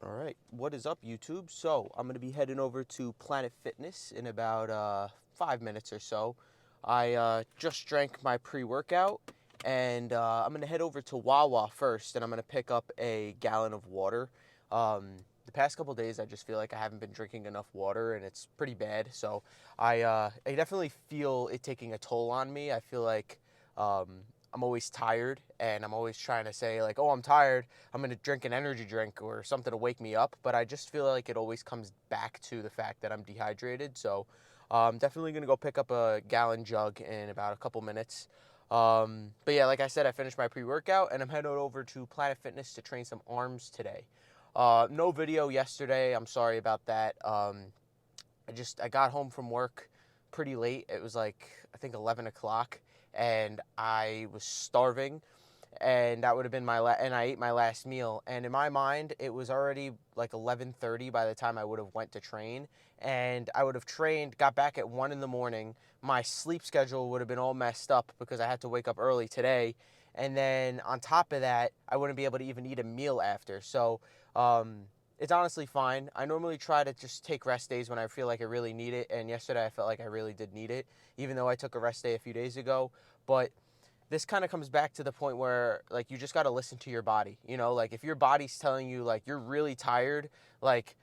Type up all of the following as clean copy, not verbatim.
All right, what is up, YouTube? So I'm gonna be heading over to Planet Fitness in about 5 minutes or so. I just drank my pre-workout, and I'm gonna head over to Wawa first, and I'm gonna pick up a gallon of water. The past couple days, I just feel like I haven't been drinking enough water, and it's pretty bad. So I definitely feel it taking a toll on me. I feel like um, I'm always tired, and I'm always trying to say like, "Oh, I'm tired. I'm gonna drink an energy drink or something to wake me up." But I just feel like it always comes back to the fact that I'm dehydrated. So I'm definitely gonna go pick up a gallon jug in about a couple minutes. But yeah, like I said, I finished my pre-workout, and I'm headed over to Planet Fitness to train some arms today. No video yesterday. I'm sorry about that. I got home from work pretty late. It was like I think 11 o'clock, and I was starving, and that would have been and I ate my last meal, and in my mind it was already like 11:30 by the time I would have went to train, and I would have trained, got back at 1 in the morning. My sleep schedule would have been all messed up because I had to wake up early today, and then on top of that I wouldn't be able to even eat a meal after. So um, it's honestly fine. I normally try to just take rest days when I feel like I really need it, and yesterday I felt like I really did need it, even though I took a rest day a few days ago. But this kind of comes back to the point where like you just got to listen to your body. Like if your body's telling you like you're really tired, like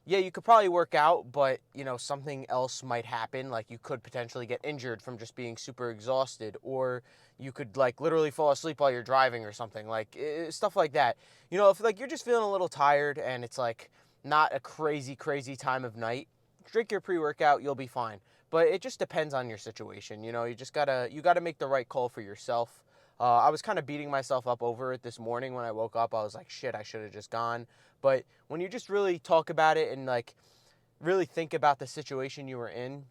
yeah, you could probably work out, but something else might happen. Like you could potentially get injured from just being super exhausted, or you could like literally fall asleep while you're driving or something, like stuff like that. If like you're just feeling a little tired and it's like not a crazy time of night, drink your pre-workout, you'll be fine. But it just depends on your situation. You gotta make the right call for yourself. I was kind of beating myself up over it this morning when I woke up. I was like, shit, I should have just gone. But when you just really talk about it and like really think about the situation you were in,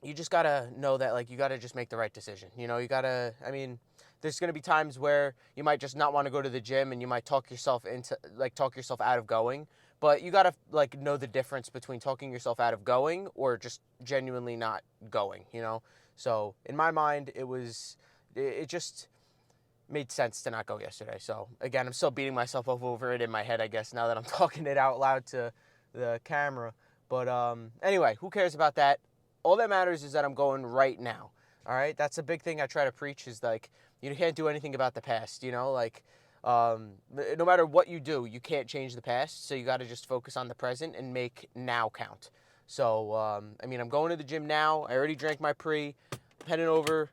you just gotta know that like you gotta just make the right decision. You gotta. I mean, there's gonna be times where you might just not want to go to the gym and you might talk yourself out of going. But you gotta like know the difference between talking yourself out of going or just genuinely not going. So in my mind, it just made sense to not go yesterday. So again, I'm still beating myself up over it in my head, I guess, now that I'm talking it out loud to the camera. But anyway, who cares about that? All that matters is that I'm going right now. All right, that's a big thing I try to preach is like you can't do anything about the past. Like no matter what you do, you can't change the past. So you got to just focus on the present and make now count. So I mean, I'm going to the gym now. I already drank my pre. I'm heading over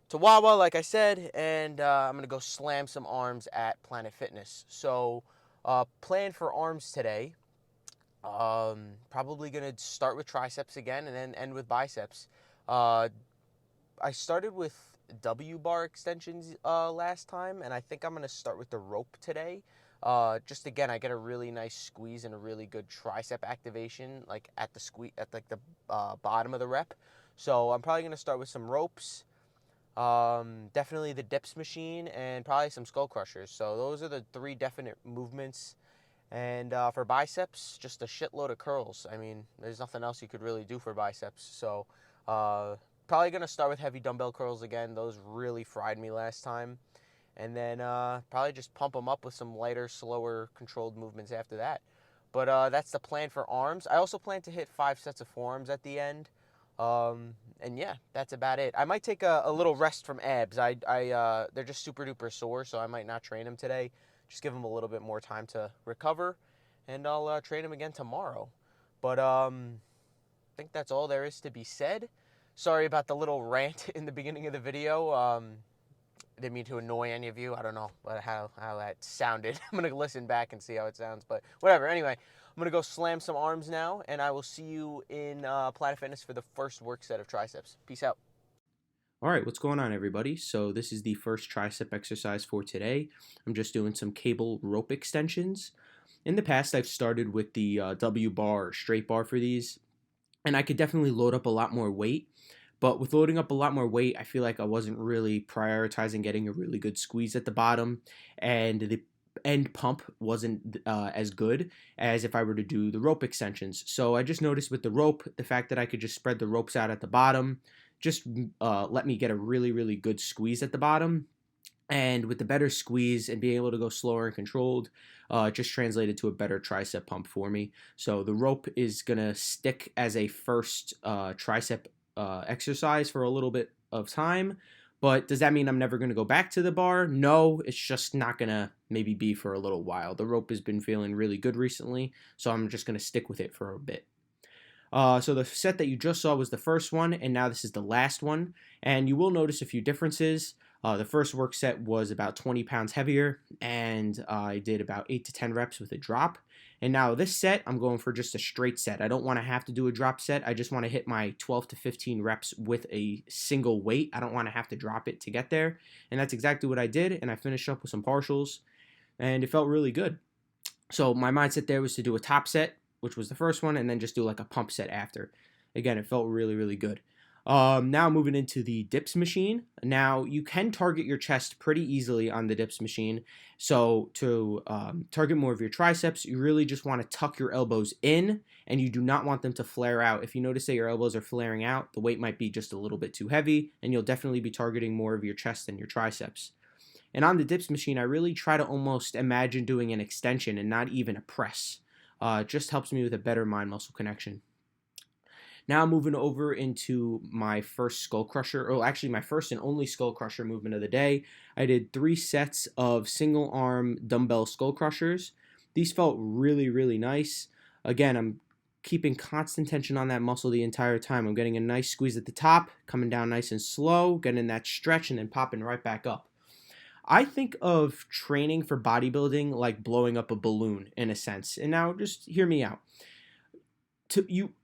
to Wawa, like I said, and I'm gonna go slam some arms at Planet Fitness. So, plan for arms today. Probably gonna start with triceps again, and then end with biceps. Uh, I started with W bar extensions last time, and I think I'm gonna start with the rope today. Just again, I get a really nice squeeze and a really good tricep activation, like at the squeeze at like the bottom of the rep. So I'm probably gonna start with some ropes. Definitely the dips machine and probably some skull crushers. So those are the three definite movements. And for biceps, just a shitload of curls. I mean, there's nothing else you could really do for biceps. So probably going to start with heavy dumbbell curls again. Those really fried me last time. And then probably just pump them up with some lighter, slower, controlled movements after that. But that's the plan for arms. I also plan to hit 5 sets of forearms at the end. And yeah, that's about it. I might take a little rest from abs. They're just super duper sore, so I might not train them today. Just give them a little bit more time to recover, and I'll train them again tomorrow. But I think that's all there is to be said. Sorry about the little rant in the beginning of the video. Didn't mean to annoy any of you. I don't know how that sounded. I'm going to listen back and see how it sounds, but whatever. Anyway, I'm going to go slam some arms now, and I will see you in Planet Fitness for the first work set of triceps. Peace out. All right, what's going on, everybody? So this is the first tricep exercise for today. I'm just doing some cable rope extensions. In the past, I've started with the W bar or straight bar for these, and I could definitely load up a lot more weight. But with loading up a lot more weight, I feel like I wasn't really prioritizing getting a really good squeeze at the bottom, and the end pump wasn't as good as if I were to do the rope extensions. So I just noticed with the rope, the fact that I could just spread the ropes out at the bottom just let me get a really good squeeze at the bottom. And with the better squeeze and being able to go slower and controlled, it just translated to a better tricep pump for me. So the rope is going to stick as a first tricep exercise for a little bit of time. But does that mean I'm never going to go back to the bar? No, it's just not going to maybe be for a little while. The rope has been feeling really good recently, so I'm just going to stick with it for a bit. So the set that you just saw was the first one, and now this is the last one. And you will notice a few differences. The first work set was about 20 pounds heavier, and I did about 8 to 10 reps with a drop. And now this set, I'm going for just a straight set. I don't want to have to do a drop set. I just want to hit my 12 to 15 reps with a single weight. I don't want to have to drop it to get there. And that's exactly what I did, and I finished up with some partials, and it felt really good. So my mindset there was to do a top set, which was the first one, and then just do like a pump set after. Again, it felt really, really good. Now moving into the dips machine. Now you can target your chest pretty easily on the dips machine. So to target more of your triceps, you really just want to tuck your elbows in, and you do not want them to flare out. If you notice that your elbows are flaring out, the weight might be just a little bit too heavy, and you'll definitely be targeting more of your chest than your triceps. And on the dips machine, I really try to almost imagine doing an extension and not even a press. It just helps me with a better mind-muscle connection. Now moving over into my first skull crusher, or actually my first and only skull crusher movement of the day. I did 3 sets of single arm dumbbell skull crushers. These felt really, really nice. Again, I'm keeping constant tension on that muscle the entire time. I'm getting a nice squeeze at the top, coming down nice and slow, getting that stretch, and then popping right back up. I think of training for bodybuilding like blowing up a balloon in a sense. And now just hear me out.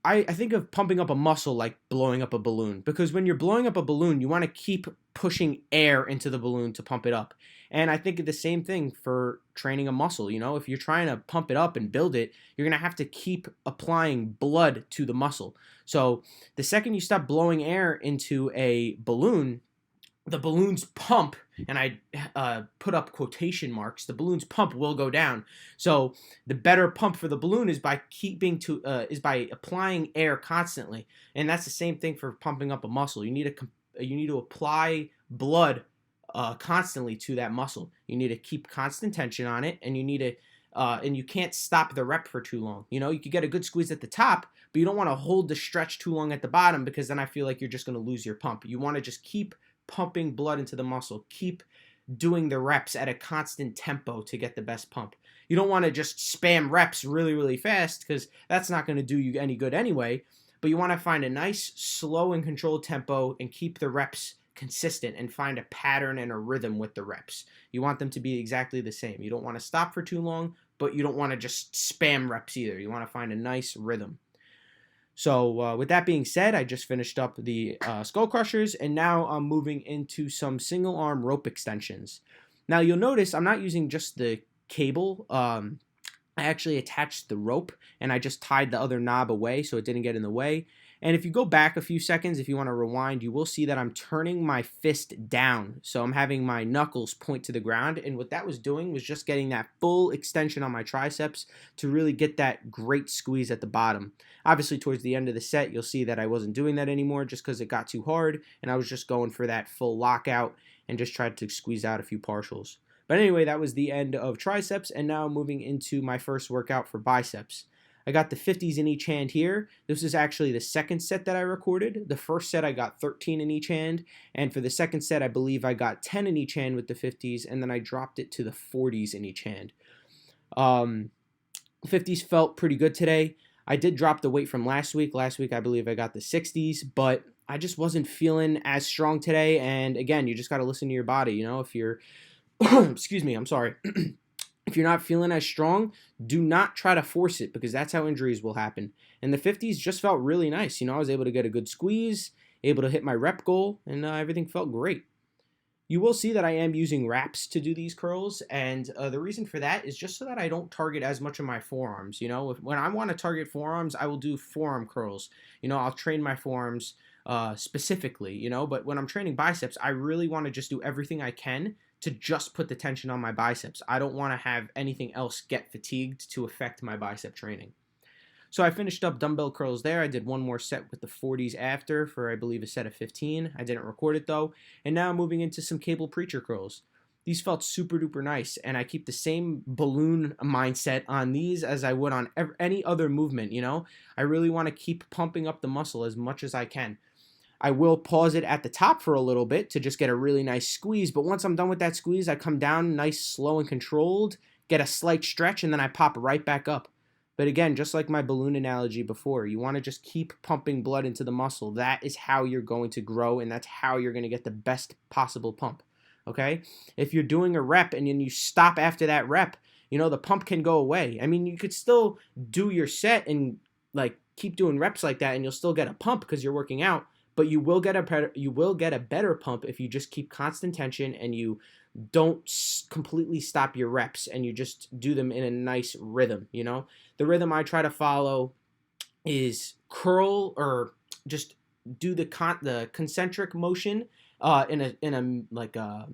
I think of pumping up a muscle like blowing up a balloon, because when you're blowing up a balloon, you want to keep pushing air into the balloon to pump it up. And I think of the same thing for training a muscle. You know, if you're trying to pump it up and build it, you're going to have to keep applying blood to the muscle. So the second you stop blowing air into a balloon, the balloon's pump, and I put up quotation marks, the balloon's pump will go down. So the better pump for the balloon is by by applying air constantly, and that's the same thing for pumping up a muscle. You need to apply blood constantly to that muscle. You need to keep constant tension on it, and you can't stop the rep for too long. You know, you could get a good squeeze at the top, but you don't want to hold the stretch too long at the bottom, because then I feel like you're just going to lose your pump. You want to just keep pumping blood into the muscle. Keep doing the reps at a constant tempo to get the best pump. You don't want to just spam reps really, really fast, because that's not going to do you any good anyway. But you want to find a nice, slow and controlled tempo and keep the reps consistent and find a pattern and a rhythm with the reps. You want them to be exactly the same. You don't want to stop for too long, but you don't want to just spam reps either. You want to find a nice rhythm. So with that being said, I just finished up the skull crushers, and now I'm moving into some single arm rope extensions. Now you'll notice I'm not using just the cable. I actually attached the rope, and I just tied the other knob away so it didn't get in the way. And if you go back a few seconds, if you want to rewind, you will see that I'm turning my fist down. So I'm having my knuckles point to the ground, and what that was doing was just getting that full extension on my triceps to really get that great squeeze at the bottom. Obviously, towards the end of the set, you'll see that I wasn't doing that anymore just because it got too hard, and I was just going for that full lockout and just tried to squeeze out a few partials. But anyway, that was the end of triceps, and now moving into my first workout for biceps. I got the 50s in each hand here. This is actually the second set that I recorded. The first set I got 13 in each hand, and for the second set I believe I got 10 in each hand with the 50s, and then I dropped it to the 40s in each hand. 50s felt pretty good today. I did drop the weight from last week. Last week I believe I got the 60s, but I just wasn't feeling as strong today, and again, you just got to listen to your body. You know, if you're excuse me, I'm sorry. If you're not feeling as strong, do not try to force it, because that's how injuries will happen. And the 50s just felt really nice. You know, I was able to get a good squeeze, able to hit my rep goal, and everything felt great. You will see that I am using wraps to do these curls, and the reason for that is just so that I don't target as much of my forearms. You know, when I want to target forearms, I will do forearm curls. You know, I'll train my forearms specifically, you know, but when I'm training biceps, I really want to just do everything I can to just put the tension on my biceps. I don't want to have anything else get fatigued to affect my bicep training. So I finished up dumbbell curls there. I did one more set with the 40s after for, I believe, a set of 15. I didn't record it though. And now moving into some cable preacher curls. these felt super duper nice, and I keep the same balloon mindset on these as I would on any other movement. I really want to keep pumping up the muscle as much as I can. I will pause it at the top for a little bit to just get a really nice squeeze, but once I'm done with that squeeze, I come down nice, slow, and controlled, get a slight stretch, and then I pop right back up. But again, just like my balloon analogy before, you want to just keep pumping blood into the muscle. That is how you're going to grow, and that's how you're going to get the best possible pump. Okay? If you're doing a rep and then you stop after that rep, the pump can go away. I mean, you could still do your set and keep doing reps like that, and you'll still get a pump because you're working out. But you will get a better pump if you just keep constant tension and you don't completely stop your reps and you just do them in a nice rhythm. The rhythm I try to follow is curl, or just do the concentric motion in a like a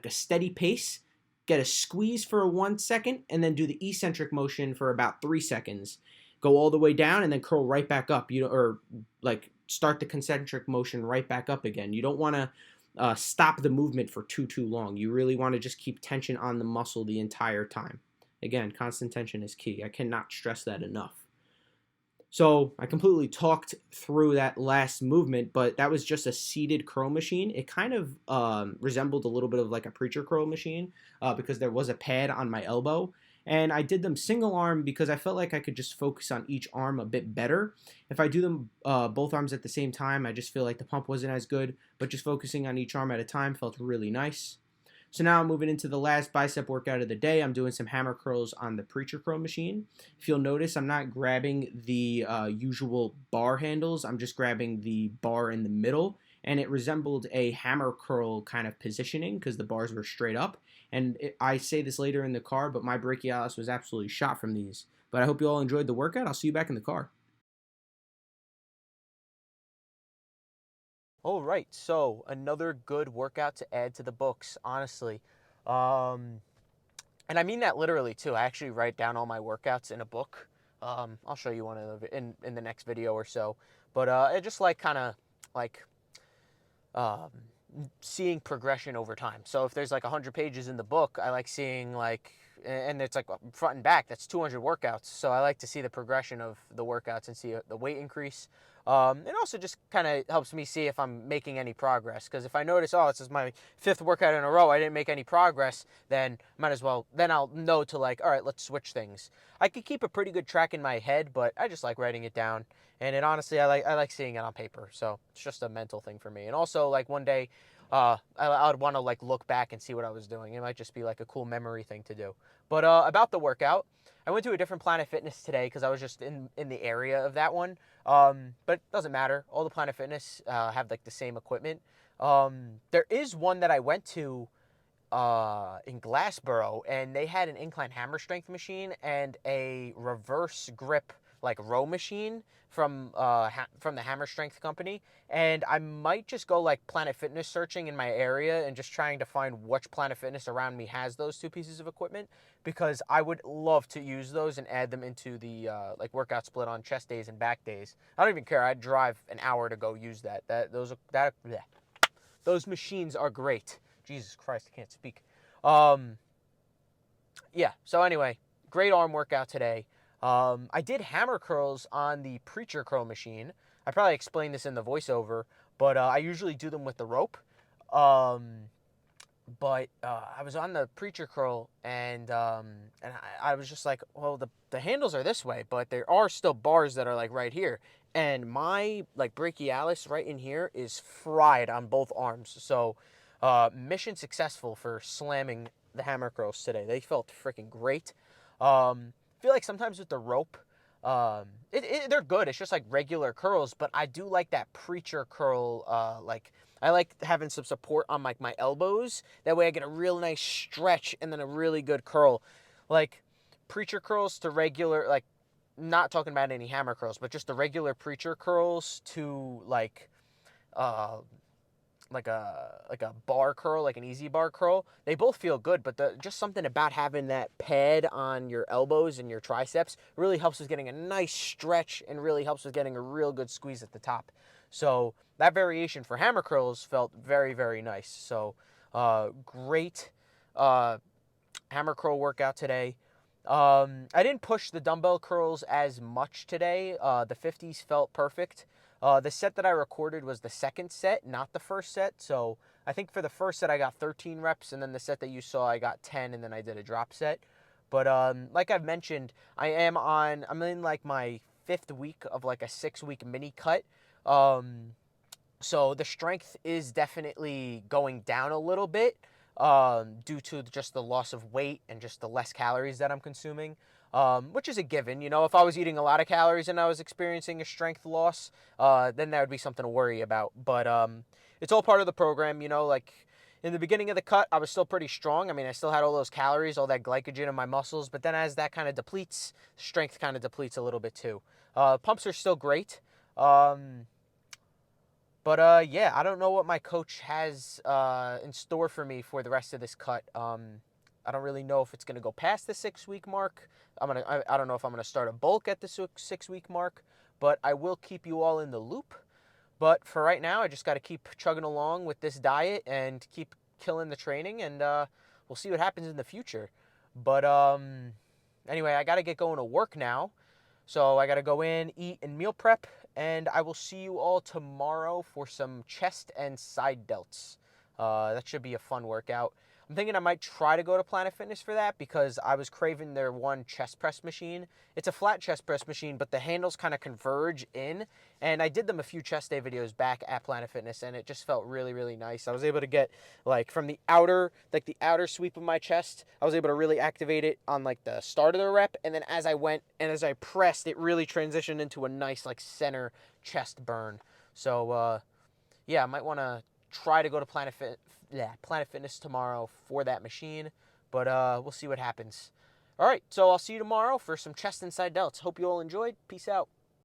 steady pace. Get a squeeze for 1 second, and then do the eccentric motion for about 3 seconds. Go all the way down and then curl right back up. Or start the concentric motion right back up again. You don't want to stop the movement for too long. You really want to just keep tension on the muscle the entire time. Again, constant tension is key. I cannot stress that enough. So I completely talked through that last movement, but that was just a seated curl machine. It kind of resembled a little bit of like a preacher curl machine because there was a pad on my elbow. And I did them single arm because I felt like I could just focus on each arm a bit better. If I do them both arms at the same time, I just feel like the pump wasn't as good, but just focusing on each arm at a time felt really nice. So now I'm moving into the last bicep workout of the day. I'm doing some hammer curls on the preacher curl machine. If you'll notice, I'm not grabbing the usual bar handles. I'm just grabbing the bar in the middle, and it resembled a hammer curl kind of positioning because the bars were straight up. And I say this later in the car, but my brachialis was absolutely shot from these. But I hope you all enjoyed the workout. I'll see you back in the car. All right, so another good workout to add to the books, honestly. Um, and I mean that literally too. I actually write down all my workouts in a book. I'll show you one of in the next video or so. But I just like kind of like um, seeing progression over time. So if there's like 100 pages in the book, I like seeing and it's like front and back, that's 200 workouts. So I like to see the progression of the workouts and see the weight increase. It also just kind of helps me see if I'm making any progress. Because if I notice, oh, this is my 5th workout in a row, I didn't make any progress, then then I'll know to all right, let's switch things. I could keep a pretty good track in my head, but I just like writing it down. And honestly, I like seeing it on paper. So it's just a mental thing for me. And also, one day, I would want to look back and see what I was doing. It might just be a cool memory thing to do. But about the workout, I went to a different Planet Fitness today because I was just in the area of that one. But it doesn't matter. All the Planet Fitness have the same equipment. There is one that I went to in Glassboro, and they had an incline hammer strength machine and a reverse grip row machine from the Hammer Strength company. And I might just go Planet Fitness searching in my area and just trying to find which Planet Fitness around me has those two pieces of equipment, because I would love to use those and add them into the workout split on chest days and back days. I don't even care. I'd drive an hour to go use that. Those machines are great. Jesus Christ, I can't speak. Yeah, so anyway, great arm workout today. I did hammer curls on the preacher curl machine. I probably explained this in the voiceover, but I usually do them with the rope. But I was on the preacher curl, and I was just like, well, the handles are this way, but there are still bars that are right here. And my brachialis right in here is fried on both arms. So mission successful for slamming the hammer curls today. They felt freaking great. I feel like sometimes with the rope, they're good. It's just regular curls, but I do like that preacher curl. I like having some support on my elbows. That way I get a real nice stretch and then a really good curl. Preacher curls to regular, not talking about any hammer curls, but just the regular preacher curls to uh, a bar curl, like an easy bar curl. They both feel good, but just something about having that pad on your elbows and your triceps really helps with getting a nice stretch and really helps with getting a real good squeeze at the top. So that variation for hammer curls felt very, very nice. So great uh, hammer curl workout today. I didn't push the dumbbell curls as much today. The 50s felt perfect. The set that I recorded was the second set, not the first set. So I think for the first set I got 13 reps, and then the set that you saw I got 10, and then I did a drop set. But like I've mentioned, I'm in like my 5th week of like a 6-week mini cut. So the strength is definitely going down a little bit due to just the loss of weight and just the less calories that I'm consuming, which is a given. You know, if I was eating a lot of calories and I was experiencing a strength loss, then that would be something to worry about. But it's all part of the program, you know, like in the beginning of the cut, I was still pretty strong. I mean, I still had all those calories, all that glycogen in my muscles, but then as that kind of depletes, strength kind of depletes a little bit too. Pumps are still great. But yeah, I don't know what my coach has in store for me for the rest of this cut. I don't really know if it's gonna go past the 6-week mark. I don't know if I'm gonna start a bulk at the 6-week mark, but I will keep you all in the loop. But for right now, I just got to keep chugging along with this diet and keep killing the training, and we'll see what happens in the future. But anyway, I got to get going to work now. So I got to go in, eat, and meal prep, and I will see you all tomorrow for some chest and side delts. That should be a fun workout. I'm thinking I might try to go to Planet Fitness for that because I was craving their one chest press machine. It's a flat chest press machine, but the handles kind of converge in. And I did them a few chest day videos back at Planet Fitness, and it just felt really, really nice. I was able to get like from the outer sweep of my chest, I was able to really activate it on like the start of the rep, and then as I went and as I pressed, it really transitioned into a nice like center chest burn. So yeah, I might want to try to go to Planet Fitness tomorrow for that machine, but we'll see what happens. All right, so I'll see you tomorrow for some chest and side delts. Hope you all enjoyed. Peace out.